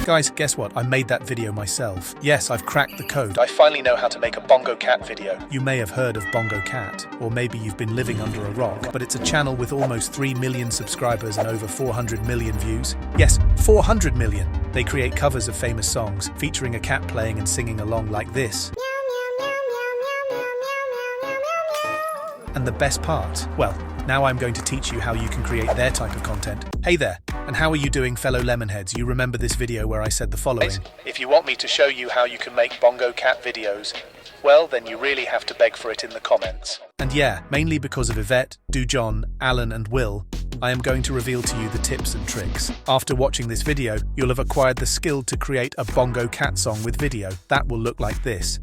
Guys, guess what? I made that video myself. Yes, I've cracked the code. I finally know how to make a Bongo Cat video. You may have heard of Bongo Cat, or maybe you've been living under a rock, but it's a channel with almost 3 million subscribers and over 400 million views. Yes, 400 million. They create covers of famous songs, featuring a cat playing and singing along like this. And the best part? Well, now I'm going to teach you how you can create their type of content. Hey there, and how are you doing, fellow Lemonheads? You remember this video where I said the following. If you want me to show you how you can make Bongo Cat videos, well, then you really have to beg for it in the comments. And yeah, mainly because of Yvette, Dujon, Alan and Will, I am going to reveal to you the tips and tricks. After watching this video, you'll have acquired the skill to create a Bongo Cat song with video. That will look like this.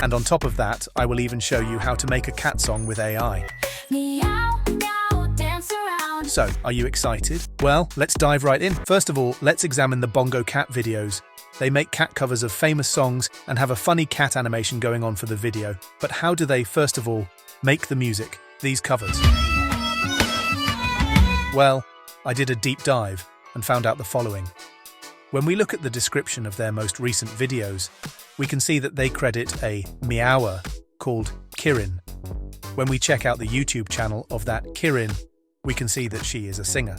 And on top of that, I will even show you how to make a cat song with AI. Meow, meow, dance around. So, are you excited? Well, let's dive right in. First of all, let's examine the Bongo Cat videos. They make cat covers of famous songs and have a funny cat animation going on for the video. But how do they, first of all, make the music, these covers? Well, I did a deep dive and found out the following. When we look at the description of their most recent videos, we can see that they credit a meower called Kirin. When we check out the YouTube channel of that Kirin, we can see that she is a singer.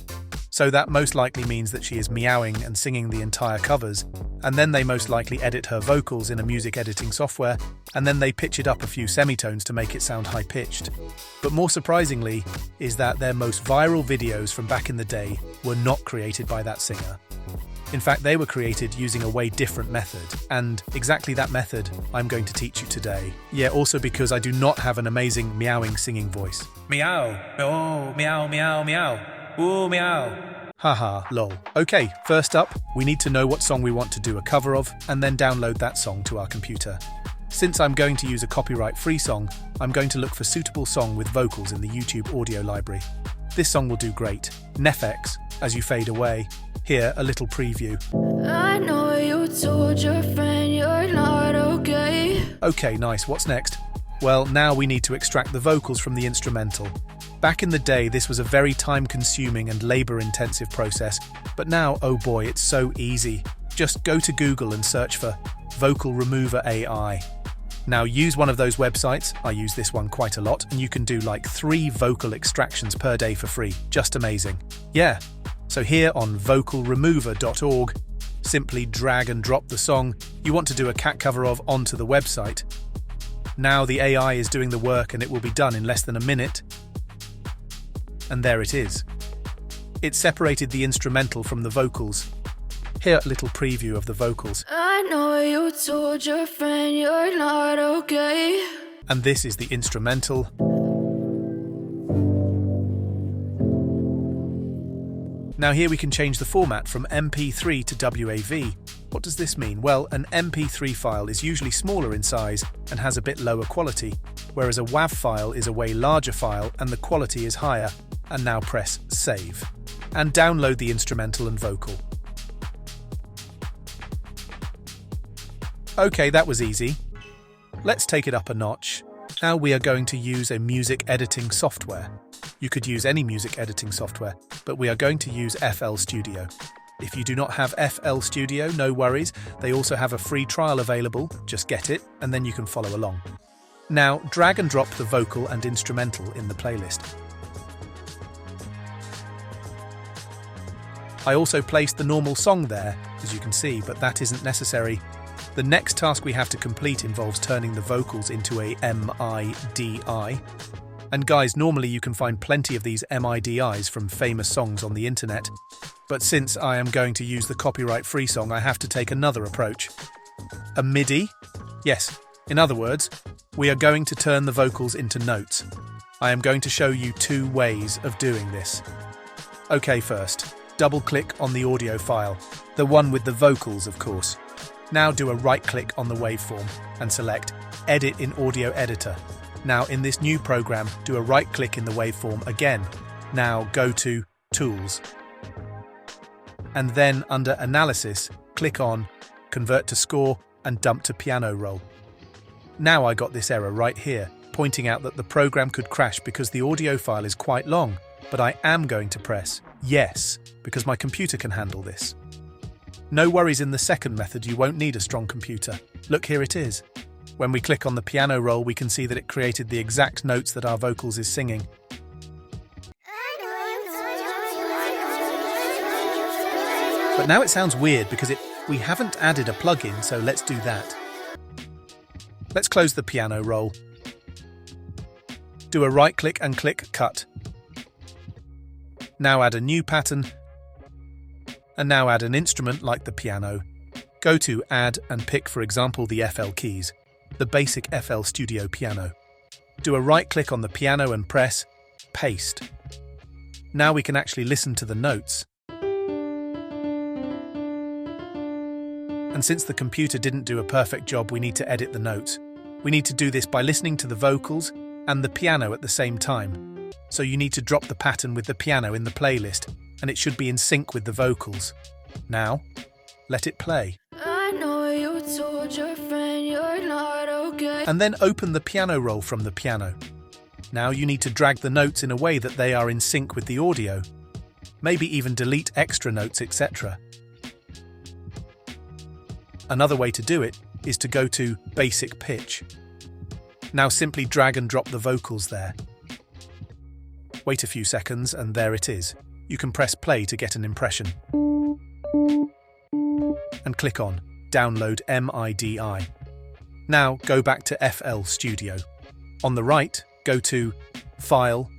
So that most likely means that she is meowing and singing the entire covers, and then they most likely edit her vocals in a music editing software, and then they pitch it up a few semitones to make it sound high-pitched. But more surprisingly is that their most viral videos from back in the day were not created by that singer. In fact, they were created using a way different method, and exactly that method I'm going to teach you today. Yeah, also because I do not have an amazing meowing singing voice. Meow, oh, meow, meow, meow, ooh, meow. Haha, lol. Okay, first up, we need to know what song we want to do a cover of, and then download that song to our computer. Since I'm going to use a copyright-free song, I'm going to look for suitable song with vocals in the YouTube audio library. This song will do great. Nefx, as you fade away. Here, a little preview. I know you told your friend you're not okay. Okay, nice. What's next? Well, now we need to extract the vocals from the instrumental. Back in the day, this was a very time-consuming and labor-intensive process, but now, oh boy, it's so easy. Just go to Google and search for Vocal Remover AI. Now use one of those websites, I use this one quite a lot, and you can do like 3 vocal extractions per day for free. Just amazing. Yeah. So here on vocalremover.org, simply drag and drop the song you want to do a cat cover of onto the website. Now the AI is doing the work and it will be done in less than a minute. And there it is. It separated the instrumental from the vocals. Here, a little preview of the vocals. I know you told your friend you're not okay. And this is the instrumental. Now here we can change the format from MP3 to WAV. What does this mean? Well, an MP3 file is usually smaller in size and has a bit lower quality, whereas a WAV file is a way larger file and the quality is higher. And now press Save. And download the instrumental and vocal. Okay, that was easy. Let's take it up a notch. Now we are going to use a music editing software. You could use any music editing software, but we are going to use FL Studio. If you do not have FL Studio, no worries. They also have a free trial available. Just get it, and then you can follow along. Now, drag and drop the vocal and instrumental in the playlist. I also placed the normal song there, as you can see, but that isn't necessary. The next task we have to complete involves turning the vocals into a MIDI. And guys, normally you can find plenty of these MIDIs from famous songs on the internet. But since I am going to use the copyright-free song, I have to take another approach. A MIDI? Yes. In other words, we are going to turn the vocals into notes. I am going to show you 2 ways of doing this. Okay, first, double-click on the audio file, the one with the vocals, of course. Now do a right-click on the waveform and select Edit in Audio Editor. Now in this new program, do a right-click in the waveform again. Now go to Tools. And then under Analysis, click on Convert to Score and Dump to Piano Roll. Now I got this error right here, pointing out that the program could crash because the audio file is quite long. but I am going to press yes, because my computer can handle this. No worries, in the second method you won't need a strong computer. Look, here it is. When we click on the piano roll, we can see that it created the exact notes that our vocals is singing. But now it sounds weird because we haven't added a plugin, so let's do that. Let's close the piano roll. Do a right click and click cut. Now add a new pattern, and now add an instrument like the piano. Go to Add and pick, for example, the FL keys, the basic FL Studio piano. Do a right click on the piano and press Paste. Now we can actually listen to the notes. And since the computer didn't do a perfect job, we need to edit the notes. We need to do this by listening to the vocals and the piano at the same time. So you need to drop the pattern with the piano in the playlist, and it should be in sync with the vocals. Now, let it play. I know you told your friend you're not okay. And then open the piano roll from the piano. Now you need to drag the notes in a way that they are in sync with the audio. Maybe even delete extra notes, etc. Another way to do it is to go to Basic Pitch. Now simply drag and drop the vocals there. Wait a few seconds and there it is. You can press play to get an impression. And click on Download MIDI. Now go back to FL Studio. On the right, go to File,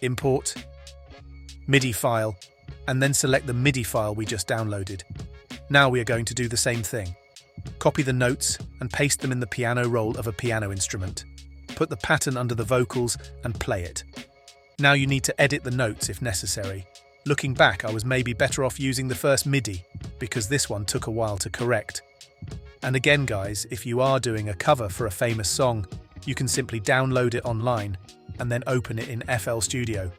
Import, MIDI file, and then select the MIDI file we just downloaded. Now we are going to do the same thing. Copy the notes and paste them in the piano roll of a piano instrument. Put the pattern under the vocals and play it. Now you need to edit the notes if necessary. Looking back, I was maybe better off using the first MIDI, because this one took a while to correct. And again guys, if you are doing a cover for a famous song, you can simply download it online and then open it in FL Studio.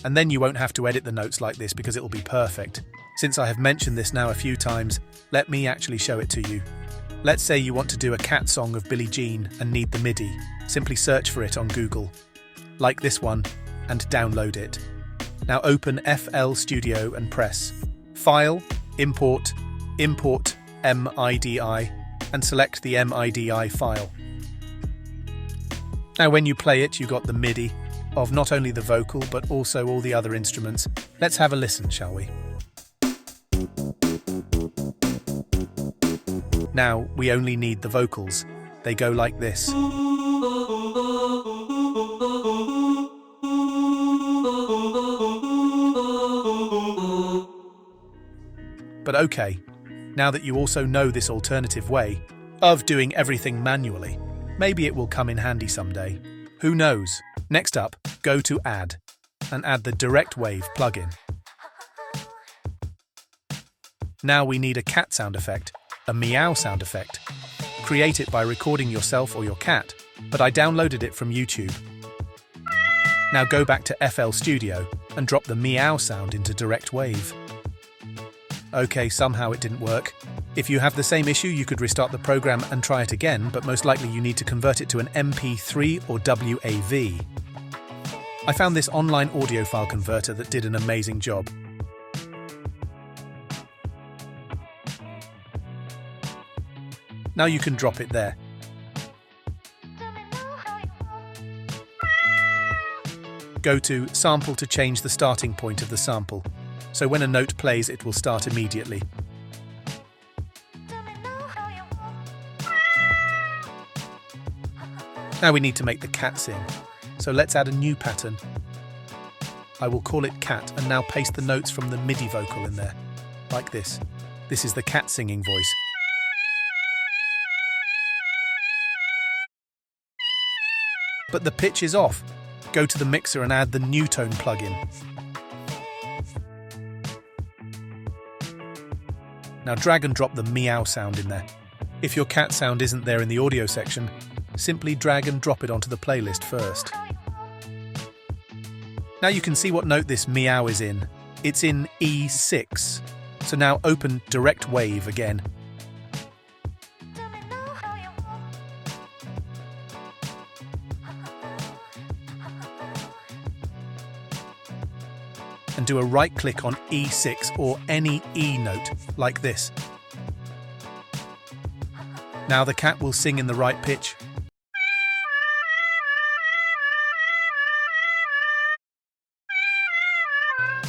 And then you won't have to edit the notes like this because it will be perfect. Since I have mentioned this now a few times, let me actually show it to you. Let's say you want to do a cat song of Billie Jean and need the MIDI. Simply search for it on Google, like this one, and download it. Now open FL Studio and press File, Import, Import MIDI, and select the MIDI file. Now when you play it, you got the MIDI of not only the vocal but also all the other instruments. Let's have a listen, shall we? Now we only need the vocals. They go like this. But okay, now that you also know this alternative way of doing everything manually, maybe it will come in handy someday. Who knows? Next up, go to Add and add the Direct Wave plugin. Now we need a cat sound effect, a meow sound effect. Create it by recording yourself or your cat, but I downloaded it from YouTube. Now go back to FL Studio and drop the meow sound into Direct Wave. Okay, somehow it didn't work. If you have the same issue, you could restart the program and try it again, but most likely you need to convert it to an MP3 or WAV. I found this online audio file converter that did an amazing job. Now you can drop it there. Go to Sample to change the starting point of the sample. So when a note plays, it will start immediately. Now we need to make the cat sing. So let's add a new pattern. I will call it cat and now paste the notes from the MIDI vocal in there, like this. This is the cat singing voice. But the pitch is off. Go to the mixer and add the new tone plugin. Now drag and drop the meow sound in there. If your cat sound isn't there in the audio section, simply drag and drop it onto the playlist first. Now you can see what note this meow is in. It's in E6. So now open Direct Wave again. and do a right-click on E6 or any E note, like this. Now the cat will sing in the right pitch.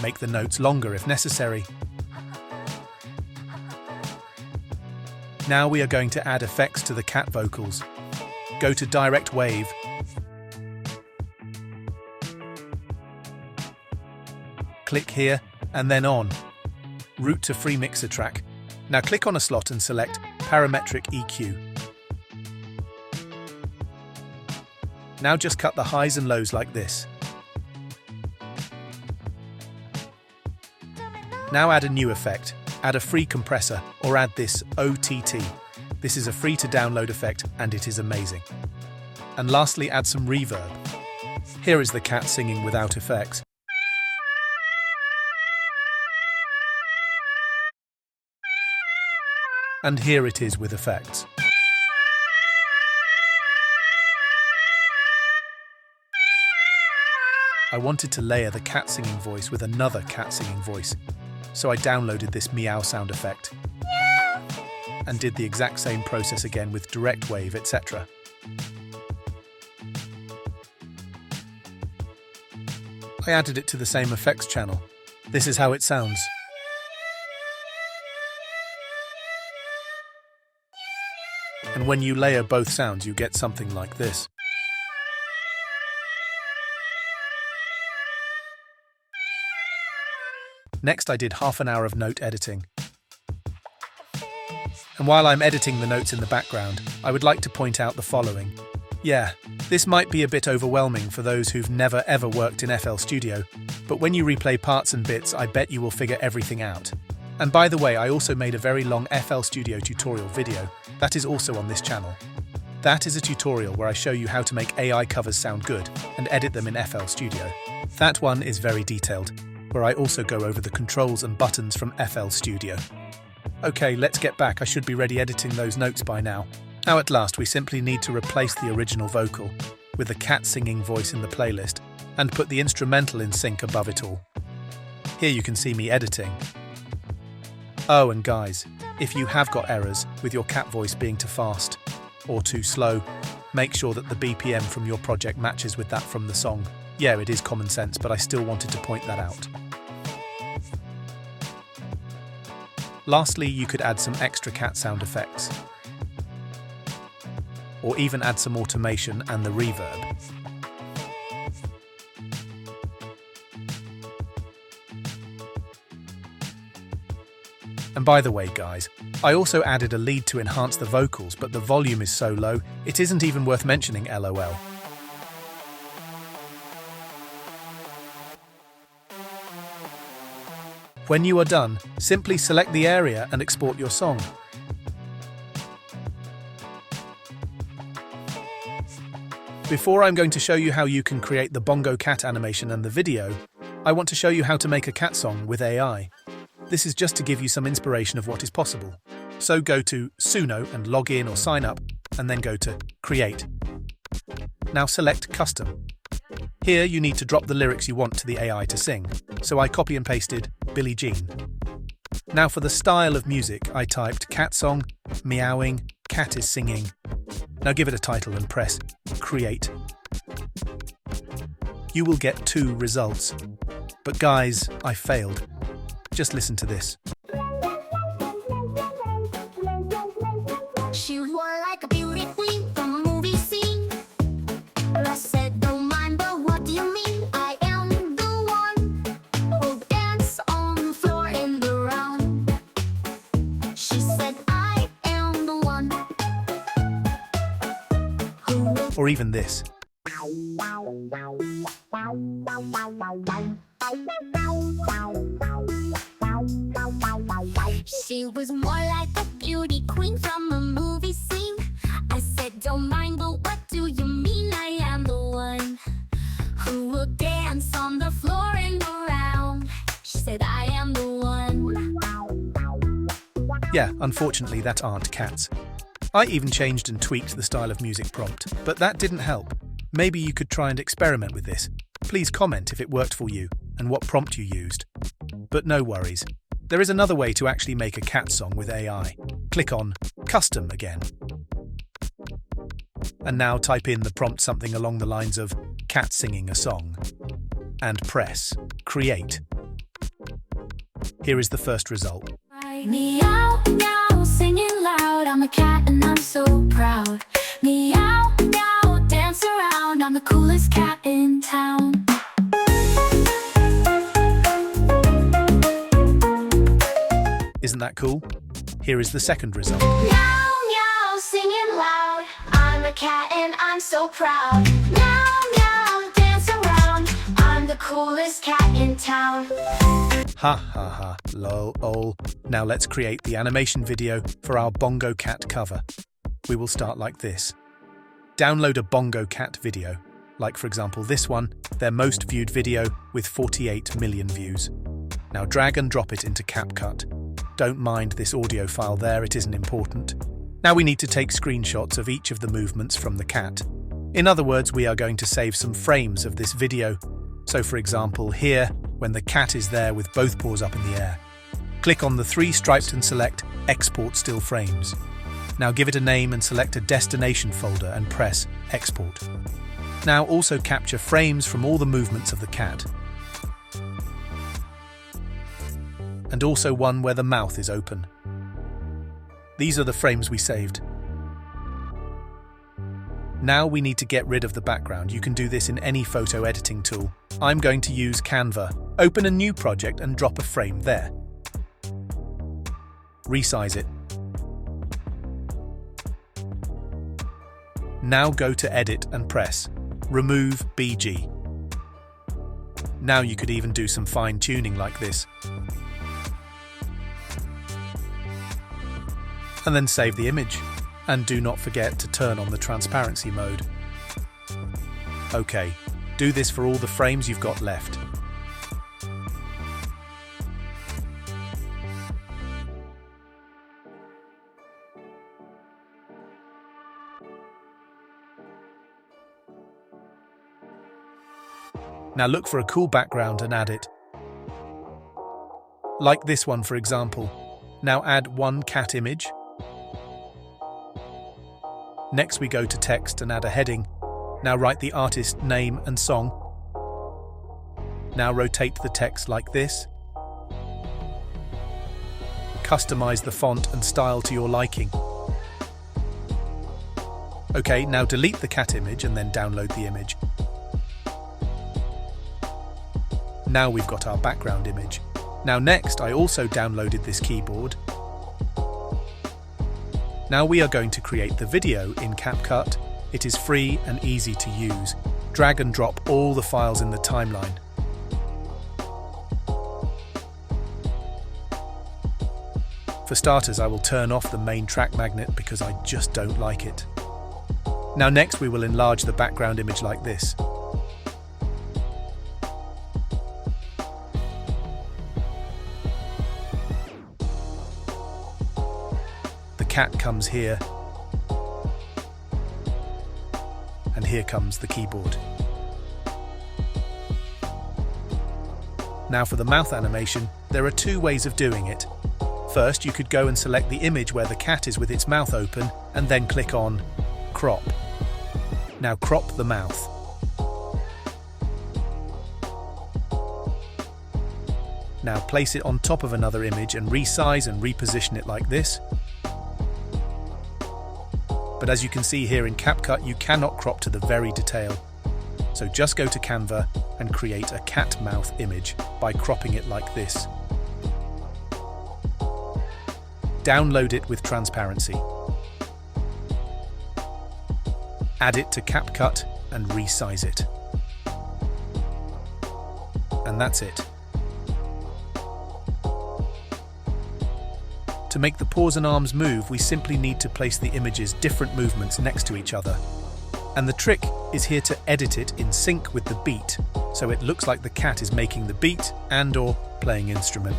Make the notes longer if necessary. Now we are going to add effects to the cat vocals. Go to Direct Wave. Click here and then on. Route to Free Mixer track. Now click on a slot and select Parametric EQ. Now just cut the highs and lows like this. Now add a new effect. Add a free compressor or add this OTT. This is a free to download effect and it is amazing. And lastly, add some reverb. Here is the cat singing without effects. And here it is with effects. I wanted to layer the cat singing voice with another cat singing voice, so I downloaded this meow sound effect and did the exact same process again with direct wave, etc. I added it to the same effects channel. This is how it sounds. And when you layer both sounds, you get something like this. Next, I did half an hour of note editing. And while I'm editing the notes in the background, I would like to point out the following. Yeah, this might be a bit overwhelming for those who've never ever worked in FL Studio, but when you replay parts and bits, I bet you will figure everything out. And by the way, I also made a very long FL Studio tutorial video that is also on this channel. That is a tutorial where I show you how to make AI covers sound good and edit them in FL Studio. That one is very detailed, where I also go over the controls and buttons from FL Studio. Okay, let's get back. I should be ready editing those notes by now. Now at last, we simply need to replace the original vocal with the cat singing voice in the playlist and put the instrumental in sync above it all. Here you can see me editing. Oh, and guys, if you have got errors with your cat voice being too fast or too slow, make sure that the BPM from your project matches with that from the song. Yeah, it is common sense, but I still wanted to point that out. Lastly, you could add some extra cat sound effects, or even add some automation and the reverb. And by the way, guys, I also added a lead to enhance the vocals, but the volume is so low, it isn't even worth mentioning, LOL. When you are done, simply select the area and export your song. Before I'm going to show you how you can create the Bongo Cat animation and the video, I want to show you how to make a cat song with AI. This is just to give you some inspiration of what is possible. So go to Suno and log in or sign up, and then go to Create. Now select Custom. Here you need to drop the lyrics you want to the AI to sing, so I copy and pasted Billie Jean. Now for the style of music, I typed cat song, meowing, cat is singing. Now give it a title and press Create. You will get 2 results. But guys, I failed. Just listen to this. She wore like a beauty queen from a movie scene. I said, don't mind, but what do you mean? I am the one who'll dance on the floor in the round. She said, I am the one who will... Or even this. She was more like a beauty queen from a movie scene. I said, don't mind, but what do you mean? I am the one who will dance on the floor and around. She said, I am the one. Yeah, unfortunately that aren't cats. I even changed and tweaked the style of music prompt, but that didn't help. Maybe you could try and experiment with this. Please comment if it worked for you, and what prompt you used. But no worries. There is another way to actually make a cat song with AI. Click on Custom again. And now type in the prompt something along the lines of cat singing a song. And press Create. Here is the first result. Meow, meow, singing loud. I'm a cat and I'm so proud. Meow, meow, dance around. I'm the coolest cat in town. Isn't that cool? Here is the second result. Meow, meow, singing loud. I'm a cat and I'm so proud. Meow, meow, dance around. I'm the coolest cat in town. Ha ha ha, lol. Now let's create the animation video for our Bongo Cat cover. We will start like this. Download a Bongo Cat video, like for example this one, their most viewed video with 48 million views. Now drag and drop it into CapCut. Don't mind this audio file there, it isn't important. Now we need to take screenshots of each of the movements from the cat. In other words, we are going to save some frames of this video. So for example, here, when the cat is there with both paws up in the air. Click on the three stripes and select Export Still Frames. Now give it a name and select a destination folder and press Export. Now also capture frames from all the movements of the cat. And also one where the mouth is open. These are the frames we saved. Now we need to get rid of the background. You can do this in any photo editing tool. I'm going to use Canva. Open a new project and drop a frame there. Resize it. Now go to Edit and press Remove BG. Now you could even do some fine tuning like this. And then save the image. And do not forget to turn on the transparency mode. Okay, do this for all the frames you've got left. Now look for a cool background and add it. Like this one, for example. Now add one cat image. Next we go to text and add a heading. Now write the artist name and song. Now rotate the text like this. Customize the font and style to your liking. Okay, now delete the cat image and then download the image. Now we've got our background image. Now next, I also downloaded this keyboard. Now we are going to create the video in CapCut. It is free and easy to use. Drag and drop all the files in the timeline. For starters, I will turn off the main track magnet because I just don't like it. Now next we will enlarge the background image like this. Cat comes here, and here comes the keyboard. Now for the mouth animation, there are two ways of doing it. First, you could go and select the image where the cat is with its mouth open, and then click on Crop. Now crop the mouth. Now place it on top of another image and resize and reposition it like this. But as you can see here in CapCut, you cannot crop to the very detail. So just go to Canva and create a cat mouth image by cropping it like this. Download it with transparency. Add it to CapCut and resize it. And that's it. To make the paws and arms move, we simply need to place the image's different movements next to each other. And the trick is here to edit it in sync with the beat, so it looks like the cat is making the beat and/or playing instrument.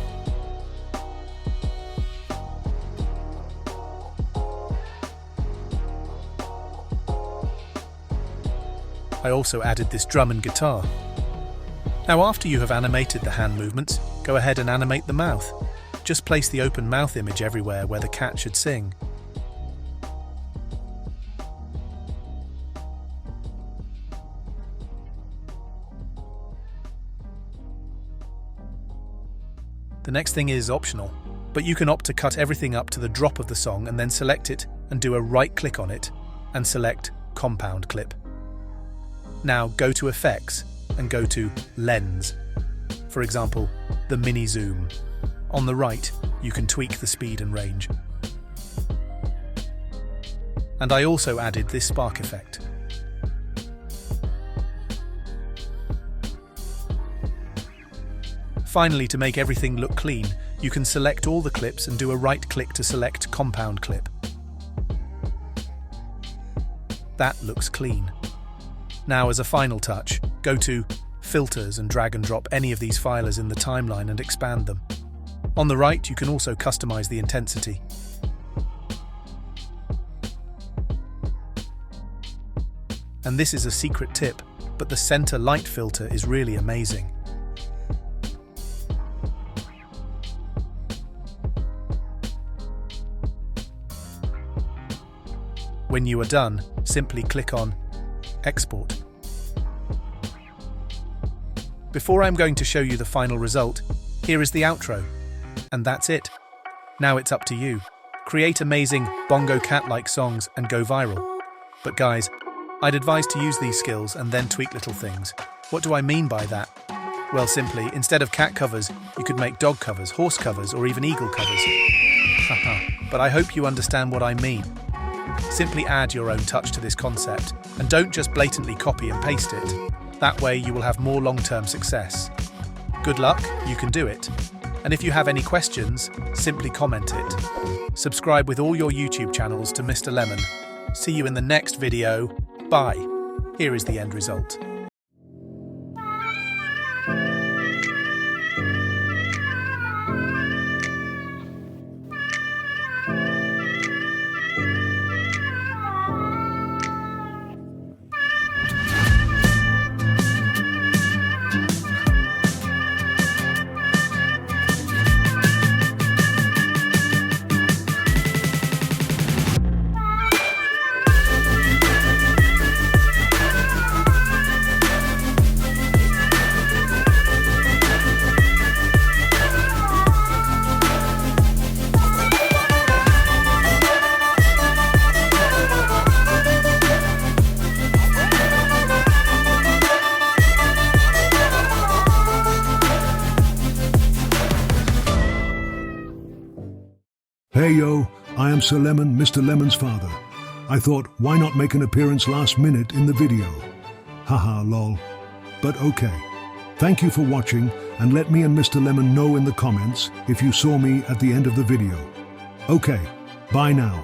I also added this drum and guitar. Now after you have animated the hand movements, go ahead and animate the mouth. Just place the open mouth image everywhere where the cat should sing. The next thing is optional, but you can opt to cut everything up to the drop of the song and then select it and do a right click on it and select Compound Clip. Now go to Effects and go to Lens. For example, the mini zoom. On the right, you can tweak the speed and range. And I also added this spark effect. Finally, to make everything look clean, you can select all the clips and do a right click to select Compound Clip. That looks clean. Now as a final touch, go to Filters and drag and drop any of these filers in the timeline and expand them. On the right, you can also customize the intensity. And this is a secret tip, but the center light filter is really amazing. When you are done, simply click on Export. Before I'm going to show you the final result, here is the outro. And that's it. Now it's up to you. Create amazing Bongo Cat-like songs and go viral. But guys, I'd advise to use these skills and then tweak little things. What do I mean by that? Well, simply, instead of cat covers, you could make dog covers, horse covers, or even eagle covers. Haha, but I hope you understand what I mean. Simply add your own touch to this concept, and don't just blatantly copy and paste it. That way you will have more long-term success. Good luck, you can do it. And if you have any questions, simply comment it. Subscribe with all your YouTube channels to Mr. Lemon. See you in the next video. Bye. Here is the end result. Hey yo, I am Sir Lemon, Mr. Lemon's father. I thought, why not make an appearance last minute in the video? Haha, lol. But okay. Thank you for watching, and let me and Mr. Lemon know in the comments if you saw me at the end of the video. Okay, bye now.